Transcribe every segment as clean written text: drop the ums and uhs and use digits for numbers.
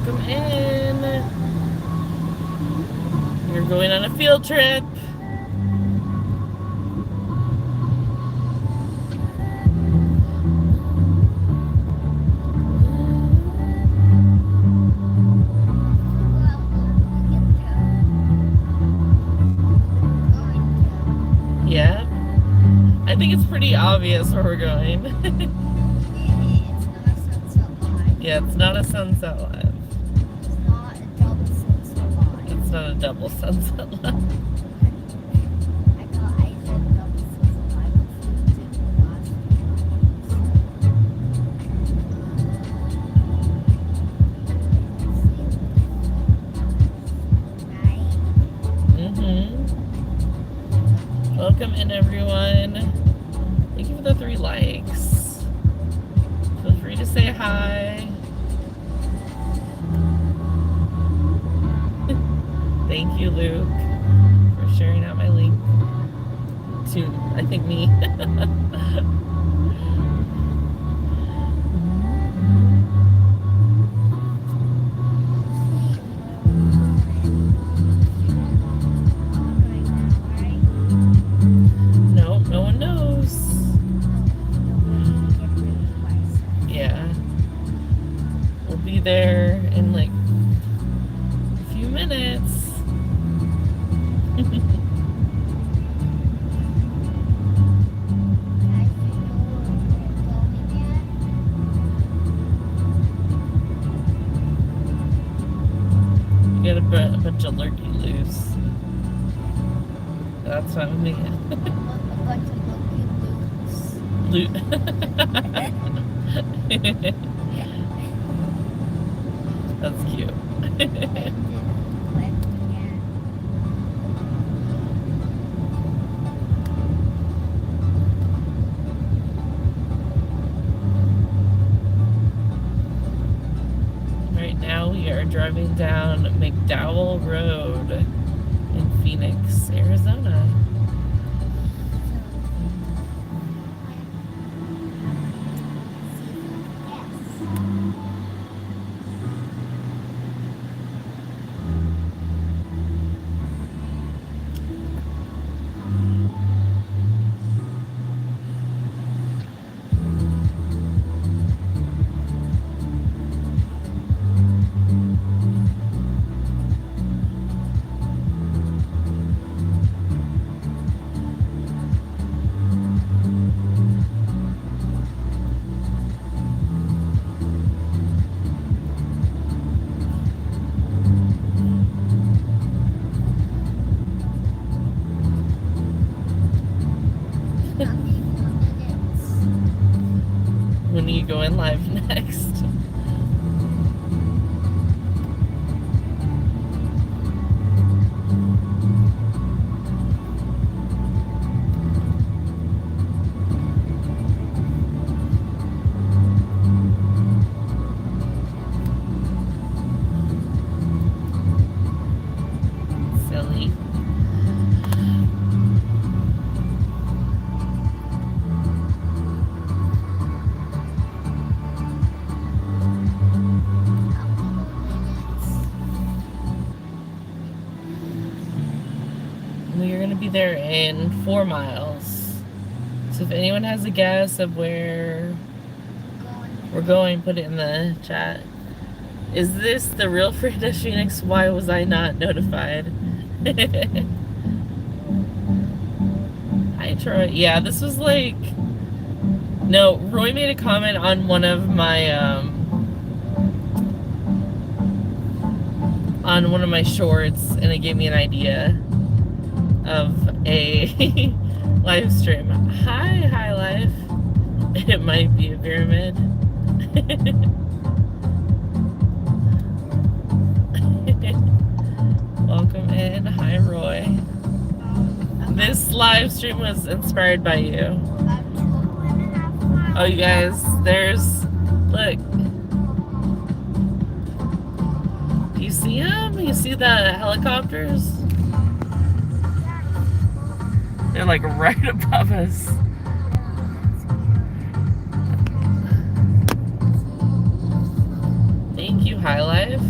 Welcome in. You're going on a field trip. Yeah. I think it's pretty obvious where we're going. Yeah, it's not a sunset live. It's not a double sunset live. Welcome in, everyone. Thank you for the 3 likes. Feel free to say hi. Thank you, Luke, for sharing out my link to, I think, me. No, no one knows. Yeah. We'll be there in like a few minutes. Get a bunch of lurky loose. That's what I'm thinking. A bunch of Loot. That's cute. Right now we are driving down McDowell Road in Phoenix, Arizona. When are you going live next? Silly. We are going to be there in 4 miles. So if anyone has a guess of where we're going, put it in the chat. Is this the real Frida Phoenix? Why was I not notified? Hi, Troy. Yeah, this was like... No, Roy made a comment on one of my, shorts, and it gave me an idea of a live stream. Hi life. It might be a pyramid. Welcome in. Hi, Roy. This live stream was inspired by you. Oh, you guys, there's... Look. Do you see them? You see the helicopters? They're like right above us. Thank you, High Life.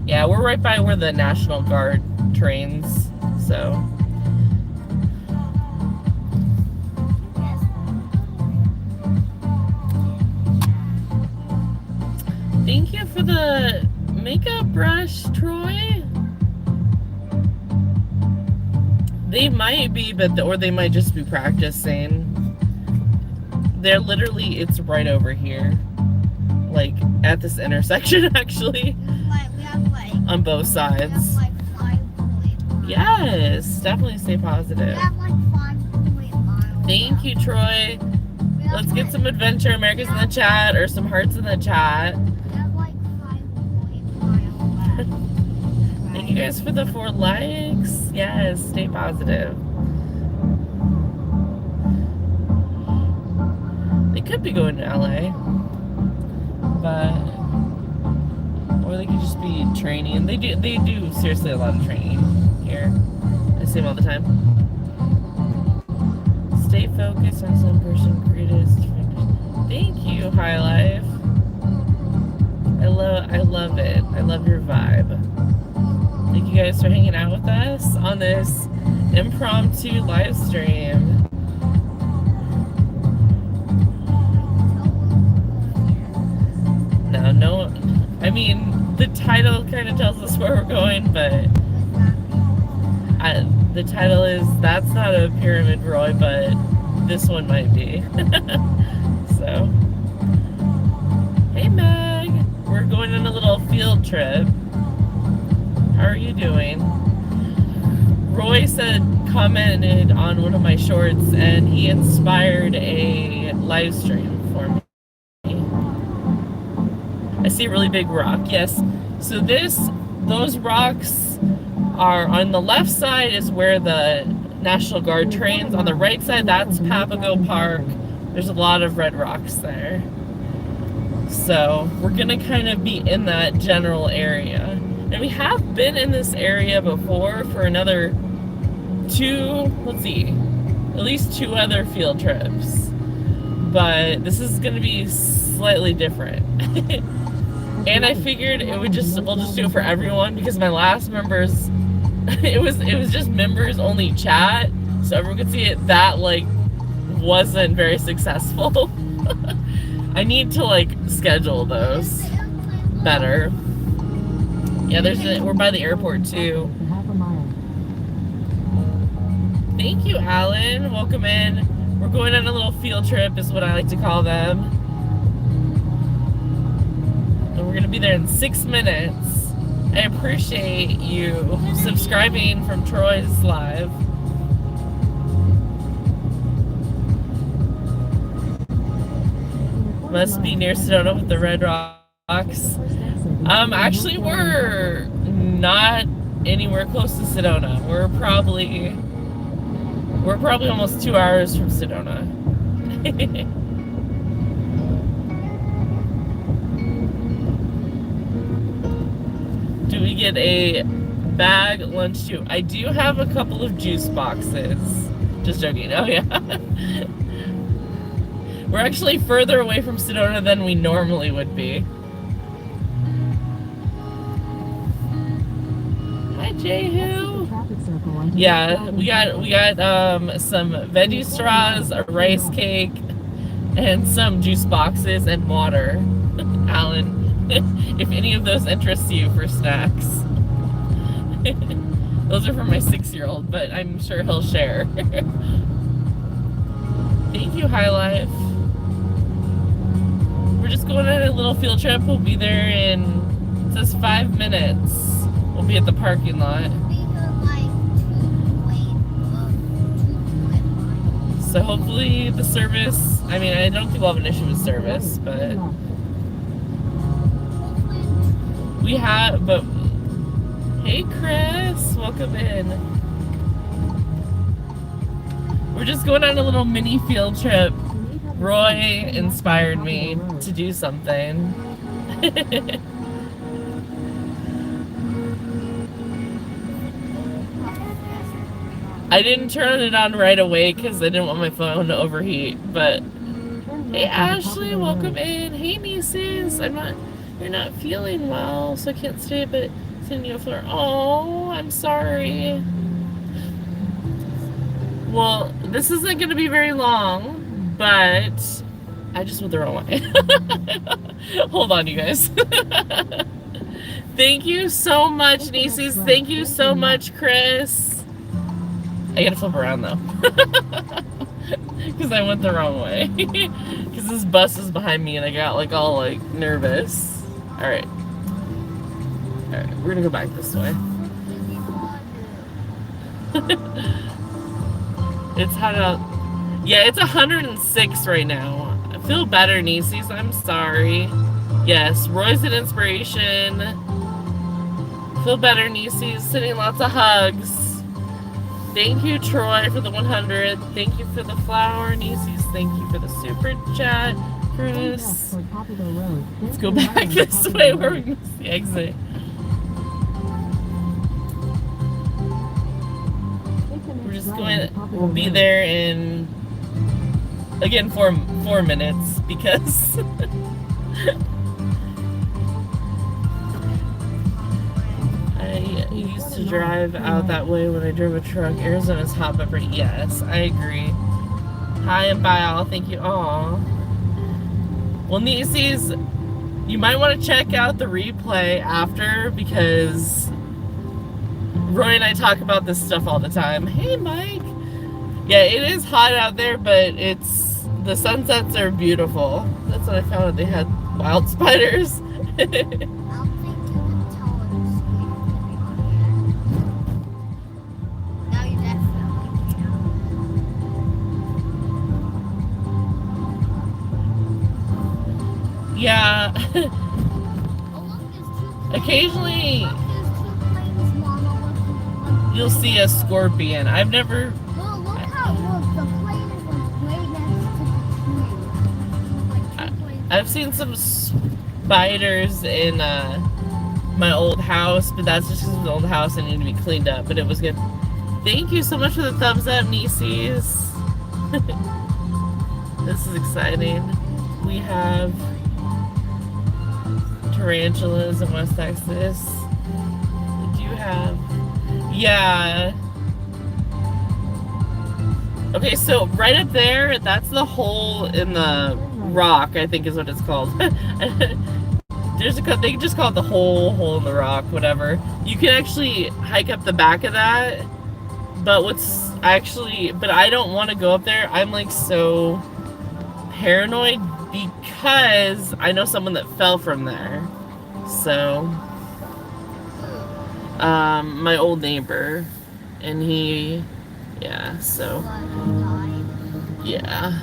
Yeah, we're right by where the National Guard trains, so. Thank you for the makeup brush, Troy. They might be, or they might just be practicing. They're literally, it's right over here. Like, at this intersection, actually. On both sides. Yes, definitely stay positive. Thank you, Troy. Let's get some adventure Americans in the chat, or some hearts in the chat. Thank you guys for the 4 likes. Yes, stay positive. They could be going to LA, but or they could just be training. They do seriously a lot of training here. I see them all the time. Stay focused on some person greatest. Thank you, High Life. I love it. I love your vibe. Thank you guys for hanging out with us on this impromptu live stream. No, I mean, the title kind of tells us where we're going, but the title is, that's not a pyramid, Roy, but this one might be. So, hey Meg, we're going on a little field trip. How are you doing? Roy commented on one of my shorts, and he inspired a live stream for me. I see a really big rock, yes. So those rocks are on the left side is where the National Guard trains. On the right side, that's Papago Park. There's a lot of red rocks there. So we're gonna kind of be in that general area. And we have been in this area before for another at least 2 other field trips. But this is gonna be slightly different. And I figured we'll just do it for everyone, because my last members, it was just members only chat, so everyone could see it. That like wasn't very successful. I need to like schedule those better. Yeah, we're by the airport too. Thank you, Alan. Welcome in. We're going on a little field trip, is what I like to call them. We're gonna be there in 6 minutes. I appreciate you subscribing from Troy's live. Must be near Sedona with the red rocks. Actually, we're not anywhere close to Sedona. We're probably almost 2 hours from Sedona. Do we get a bag lunch too? I do have a couple of juice boxes. Just joking. Oh yeah. We're actually further away from Sedona than we normally would be. Hi Jehu. Yeah, we got some veggie straws, a rice cake, and some juice boxes and water. Alan, if any of those interest you for snacks. Those are for my 6-year-old, but I'm sure he'll share. Thank you, High Life. We're just going on a little field trip. We'll be there in, it says 5 minutes. We'll be at the parking lot. So hopefully the service, I mean, I don't think we'll have an issue with service, but hey Chris, welcome in. We're just going on a little mini field trip. Roy inspired me to do something. I didn't turn it on right away because I didn't want my phone to overheat, but hey Ashley, welcome in. Hey nieces, you're not feeling well, so I can't stay, but sending you a flower. Oh, I'm sorry. Well, this isn't going to be very long, but I just went the wrong way. Hold on, you guys. Thank you so much, nieces. Thank you so much, Chris. I gotta flip around though. Because I went the wrong way. Because this bus is behind me and I got like all like nervous. Alright. Alright, we're gonna go back this way. It's hot out. Yeah, it's 106 right now. I feel better, nieces. I'm sorry. Yes, Roy's an inspiration. Feel better, nieces. Sending lots of hugs. Thank you, Troy, for the 100. Thank you for the flower, nieces. Thank you for the super chat, Chris. Let's go back this way where we missed the exit. We're just going. We'll be there in again 4 minutes because. I used to drive out that way when I drove a truck. Arizona's hot but pretty. Yes, I agree. Hi and bye all. Thank you all. Well, nieces, you might want to check out the replay after because Roy and I talk about this stuff all the time. Hey, Mike. Yeah, it is hot out there, but the sunsets are beautiful. That's what I found. They had wild spiders. Yeah. Occasionally you'll see a scorpion. I've never. Well, look how the plane is right next to the tree. I've seen some spiders in my old house, but that's just because it was an old house and needed to be cleaned up. But it was good. Thank you so much for the thumbs up, nieces. This is exciting. We have tarantulas in West Texas. We do have, yeah. Okay, so right up there, that's the hole in the rock, I think is what it's called. They just call it the hole in the rock, whatever. You can actually hike up the back of that, but but I don't want to go up there. I'm like so paranoid because I know someone that fell from there. So, my old neighbor, and yeah, so, yeah.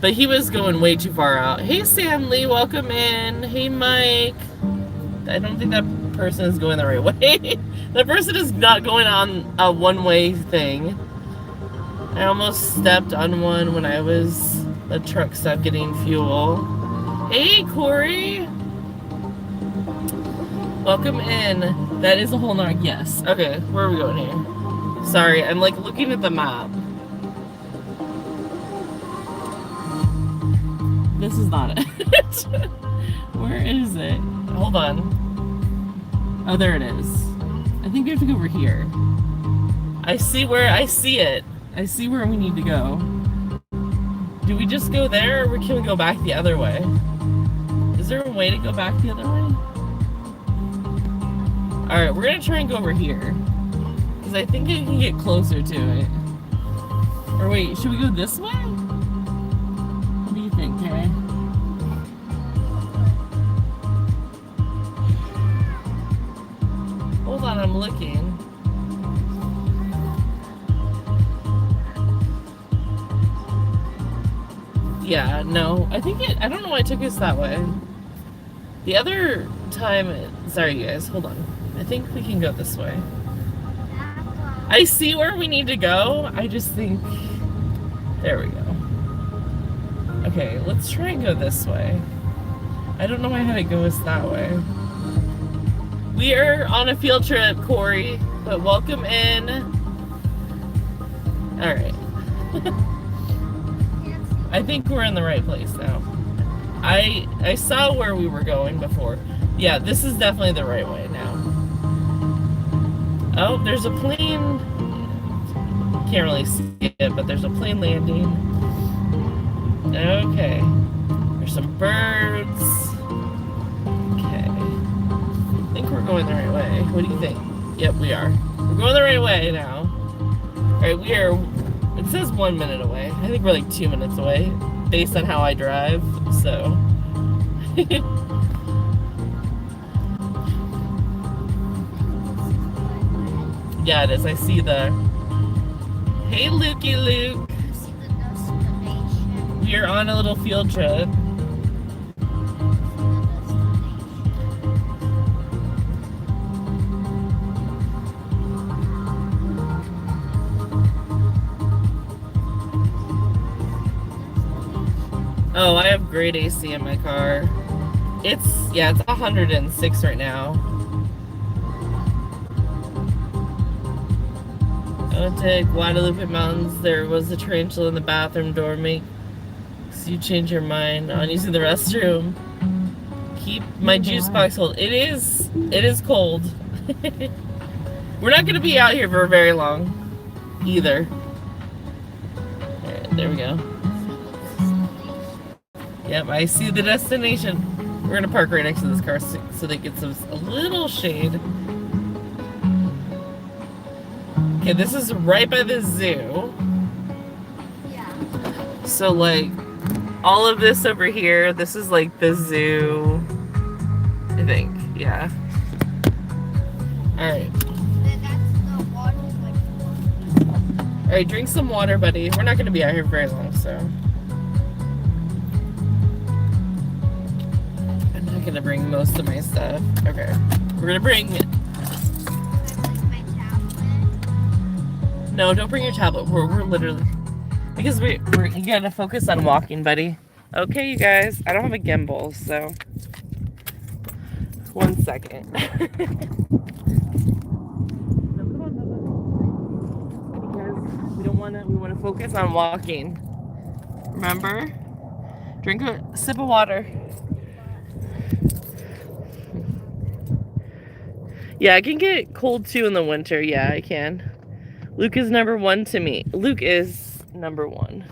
But he was going way too far out. Hey, Sam Lee, welcome in. Hey, Mike. I don't think that person is going the right way. That person is not going on a one-way thing. I almost stepped on one when the truck stopped getting fuel. Hey, Corey. Welcome in. That is a whole narc. Yes. Okay, where are we going here? Sorry, I'm like looking at the map. This is not it. Where is it? Hold on. Oh, there it is. I think we have to go over here. I see it. I see where we need to go. Do we just go there, or can we go back the other way? Is there a way to go back the other way? Alright, we're gonna try and go over here. Because I think I can get closer to it. Or wait, should we go this way? What do you think, Kay? Hold on, I'm looking. Yeah, no. I don't know why it took us that way. The other time, sorry you guys, hold on. I think we can go this way. I see where we need to go. I just think, there we go. Okay, let's try and go this way. I don't know why I had it go us that way. We are on a field trip, Corey, but welcome in. Alright. I think we're in the right place now. I saw where we were going before. Yeah, this is definitely the right way now. Oh, there's a plane. Can't really see it, but there's a plane landing. Okay. There's some birds. Okay. I think we're going the right way. What do you think? Yep, we are. We're going the right way now. Alright, we are, it says 1 minute away. I think we're like 2 minutes away, based on how I drive, so. Yeah, it is. I see the, hey Lukey Luke. See the destination. We are on a little field trip. Oh, I have great AC in my car. It's 106 right now. I went to Guadalupe Mountains. There was a tarantula in the bathroom door. Makes you change your mind on using the restroom. Keep my juice box cold. It is cold. We're not going to be out here for very long either. Alright, there we go. Yep, I see the destination. We're gonna park right next to this car so they get some a little shade. Okay, this is right by the zoo. Yeah. So like all of this over here, this is like the zoo. I think, yeah. Alright. Then that's the water. Alright, drink some water, buddy. We're not gonna be out here very long, so. Gonna bring most of my stuff. Okay, we're gonna bring. My tablet. No, don't bring your tablet. We're literally because you gotta focus on walking, buddy. Okay, you guys. I don't have a gimbal, so 1 second. No, come on, Bubba. Because we wanna focus on walking. Remember? Drink a sip of water. Yeah, I can get cold too in the winter. Yeah, I can. Luke is number one to me. Luke is number one.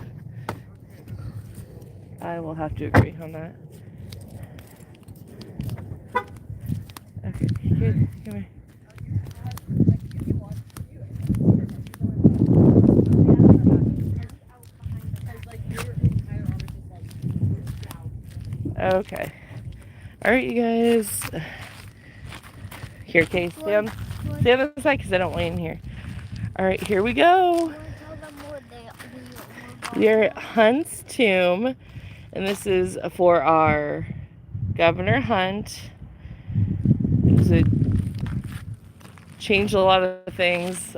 I will have to agree on that. Okay, here, come here. Okay. Alright, you guys. Here, Kay, stay on the side because I don't want you in here. Alright, here we go. We are at Hunt's Tomb, and this is for our Governor Hunt. It changed a lot of things.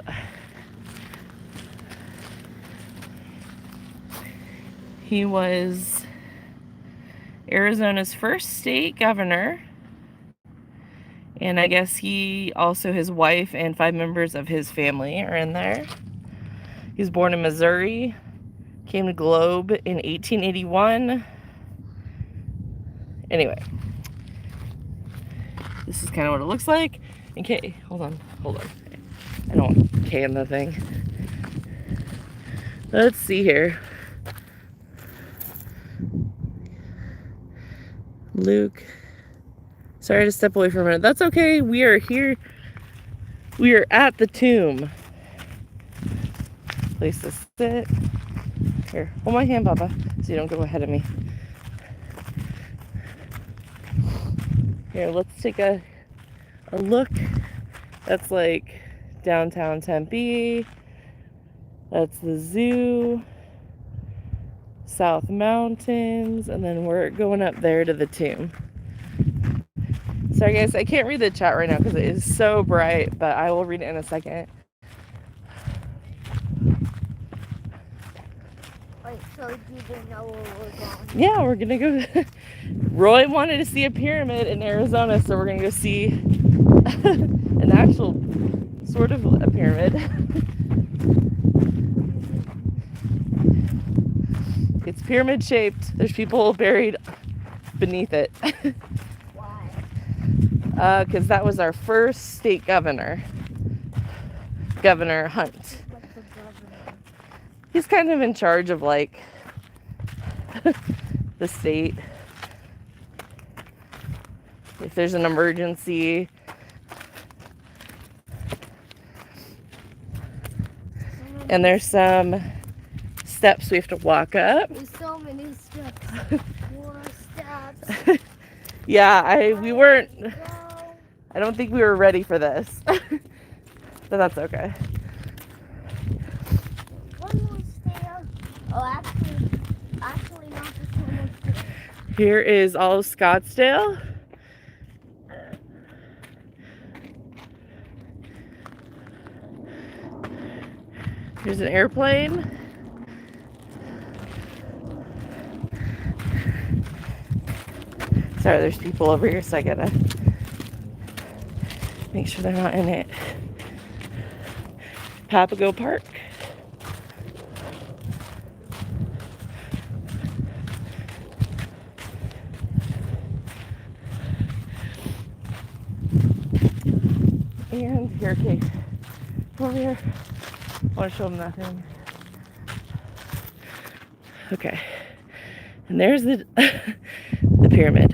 He was Arizona's first state governor. And I guess his wife and 5 members of his family are in there. He was born in Missouri, came to Globe in 1881. Anyway, this is kind of what it looks like. Okay, hold on. I don't want K in the thing. Let's see here. Luke. Sorry to step away for a minute. That's okay. We are here. We are at the tomb. Place to sit. Here, hold my hand, Baba, so you don't go ahead of me. Here, let's take a look. That's like downtown Tempe. That's the zoo. South Mountains. And then we're going up there to the tomb. Sorry guys, I can't read the chat right now because it is so bright, but I will read it in a second. Wait, so you didn't know where we're going? Yeah, we're gonna go. Roy wanted to see a pyramid in Arizona, so we're gonna go see an actual sort of a pyramid. pyramid shaped. There's people buried beneath it. Why? Because that was our first state governor, Governor Hunt. What's the government? He's kind of in charge of like the state. If there's an emergency. And there's some steps we have to walk up. There's so many steps. More steps. Yeah, we weren't, Go. I don't think we were ready for this. But that's okay. One more stairs. Oh, actually not just one more stairs. Here is all of Scottsdale. Here's an airplane. Sorry, there's people over here, so I gotta make sure they're not in it. Papago Park. And here, okay, over here. I want to show them nothing. Okay, and there's the the pyramid,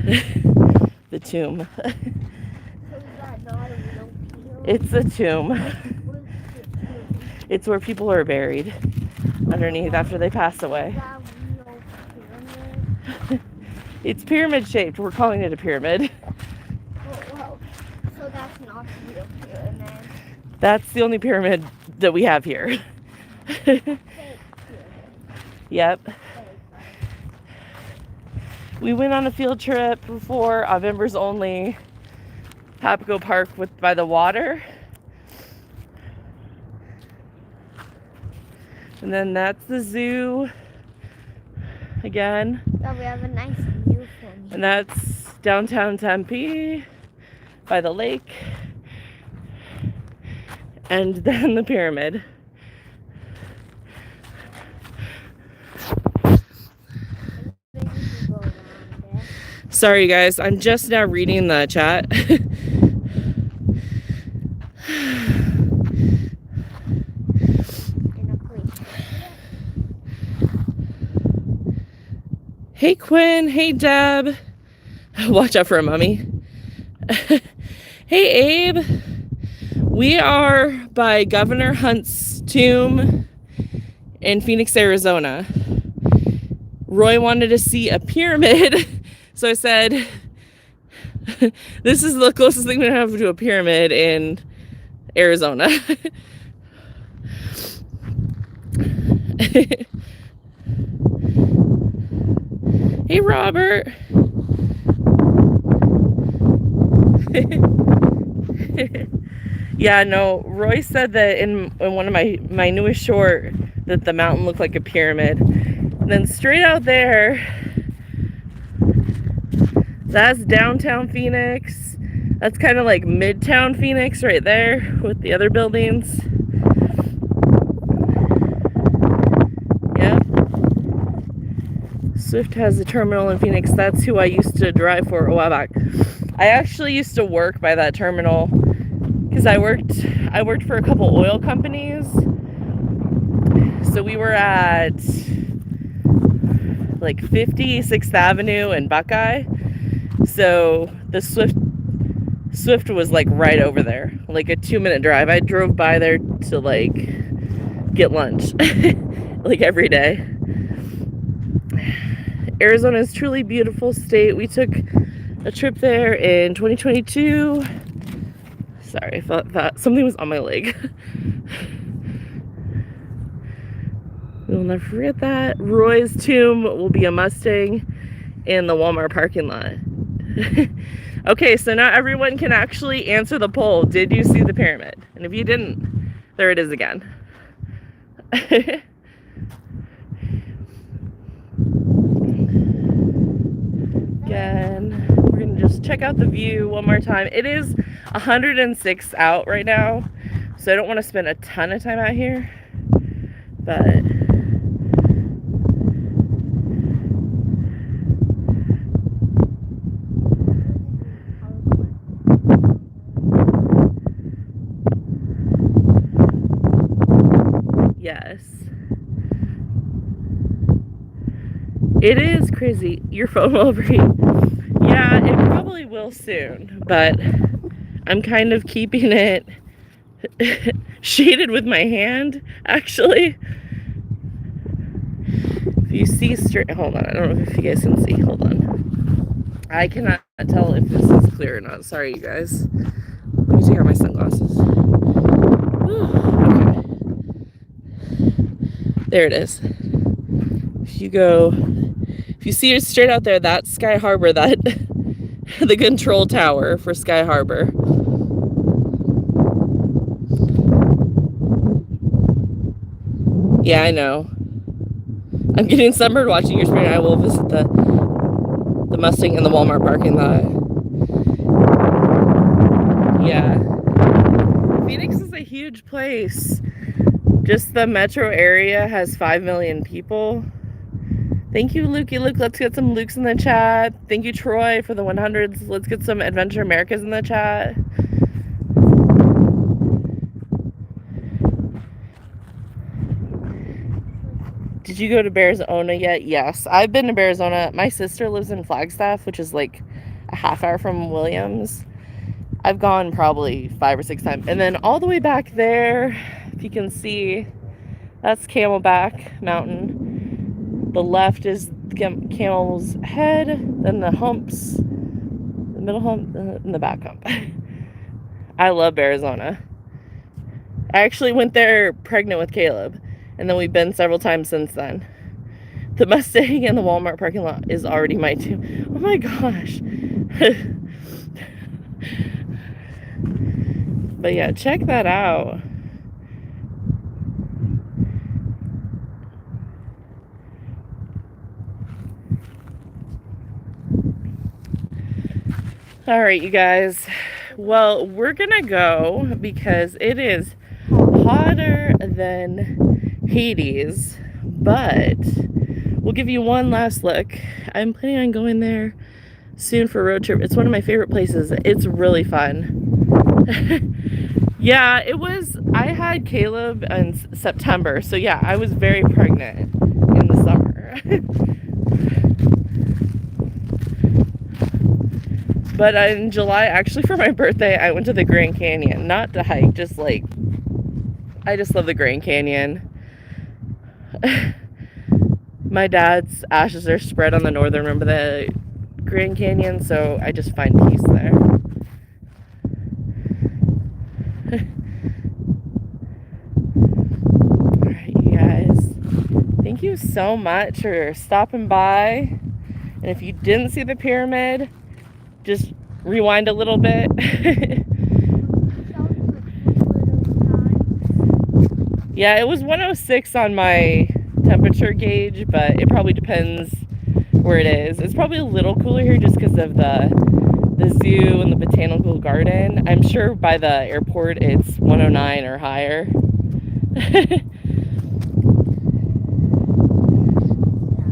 the tomb. So is that not a real pyramid? It's a tomb. What is it pyramid? It's where people are buried underneath after they pass away. Is that real pyramid? It's pyramid shaped. We're calling it a pyramid. Well, so that's not a real pyramid. That's the only pyramid that we have here. Fake pyramid. Yep. Fake. We went on a field trip before, members only, Papago Park by the water. And then that's the zoo again. Yeah, we have a nice view from here. And that's downtown Tempe by the lake. And then the pyramid. Maybe we can go around there. Sorry guys, I'm just now reading the chat. In a place. Hey Quinn, hey Deb. Watch out for a mummy. Hey Abe. We are by Governor Hunt's tomb in Phoenix, Arizona. Roy wanted to see a pyramid, so I said, this is the closest thing we have to a pyramid in Arizona. Hey Robert. Yeah, no, Roy said that in one of my newest short that the mountain looked like a pyramid. And then straight out there, that's downtown Phoenix. That's kind of like midtown Phoenix right there with the other buildings. Yeah. Swift has a terminal in Phoenix. That's who I used to drive for a while back. I actually used to work by that terminal because I worked for a couple oil companies. So we were at like 56th Avenue and Buckeye. So the Swift was like right over there, like a 2-minute drive. I drove by there to like get lunch like every day. Arizona is a truly beautiful state. We took a trip there in 2022. Sorry, I thought something was on my leg. We'll never forget that. Roy's tomb will be a Mustang in the Walmart parking lot. Okay, so now everyone can actually answer the poll. Did you see the pyramid? And if you didn't, there it is again. Again, we're gonna just check out the view one more time. It is 106 out right now, so I don't want to spend a ton of time out here, but Yes. It is crazy. Your phone will overheat. Yeah, it probably will soon, but I'm kind of keeping it shaded with my hand, actually. If you see straight, hold on, I don't know if you guys can see, hold on. I cannot tell if this is clear or not. Sorry, you guys. Let me take out my sunglasses. Whew, okay. There it is. If you see it straight out there, that's Sky Harbor, that the control tower for Sky Harbor. Yeah, I know. I'm getting sunburned watching your screen. I will visit the Mustang in the Walmart parking lot. Yeah. Phoenix is a huge place. Just the metro area has 5 million people. Thank you, Lukey Luke. Let's get some Lukes in the chat. Thank you, Troy, for the 100s. Let's get some Adventure Americas in the chat. Did you go to Arizona yet? Yes, I've been to Arizona. My sister lives in Flagstaff, which is like a half hour from Williams. I've gone probably 5 or 6 times. And then all the way back there, if you can see, that's Camelback Mountain. The left is Camel's Head, then the humps, the middle hump, and the back hump. I love Arizona. I actually went there pregnant with Caleb, and then we've been several times since then. The Mustang in the Walmart parking lot is already my too. Oh my gosh. But yeah, check that out. All right, you guys. Well, we're gonna go because it is hotter than Hades, but we'll give you one last look. I'm planning on going there soon for a road trip. It's one of my favorite places. It's really fun. Yeah, it was. I had Caleb in September, so yeah, I was very pregnant in the summer. But in July, actually for my birthday, I went to the Grand Canyon. Not to hike, just like, I just love the Grand Canyon. My dad's ashes are spread on the northern rim of the Grand Canyon, so I just find peace there. Alright, you guys. Thank you so much for stopping by. And if you didn't see the pyramid, just rewind a little bit. Yeah, it was 106 on my temperature gauge, but it probably depends where it is. It's probably a little cooler here just because of the zoo and the botanical garden. I'm sure by the airport it's 109 or higher.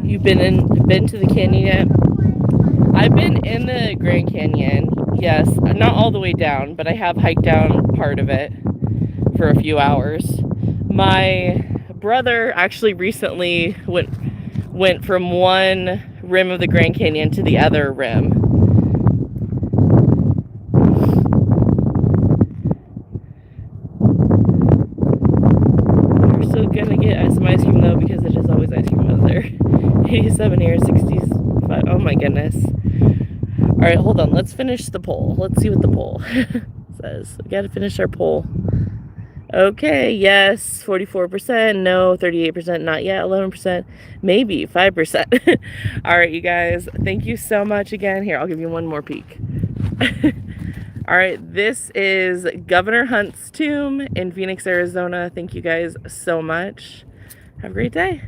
You've been to the canyon yet? I've been in the Grand Canyon, yes. Not all the way down, but I have hiked down part of it for a few hours. My brother actually recently went from one rim of the Grand Canyon to the other rim. We're still gonna get some ice cream though, because it is always ice cream weather. 87 here, 65. Oh my goodness. All right, hold on. Let's finish the poll. Let's see what the poll says. We got to finish our poll. Okay, yes, 44%, no, 38%, not yet, 11%, maybe 5%. All right, you guys, thank you so much again. Here, I'll give you one more peek. All right, this is Governor Hunt's tomb in Phoenix, Arizona. Thank you guys so much. Have a great day.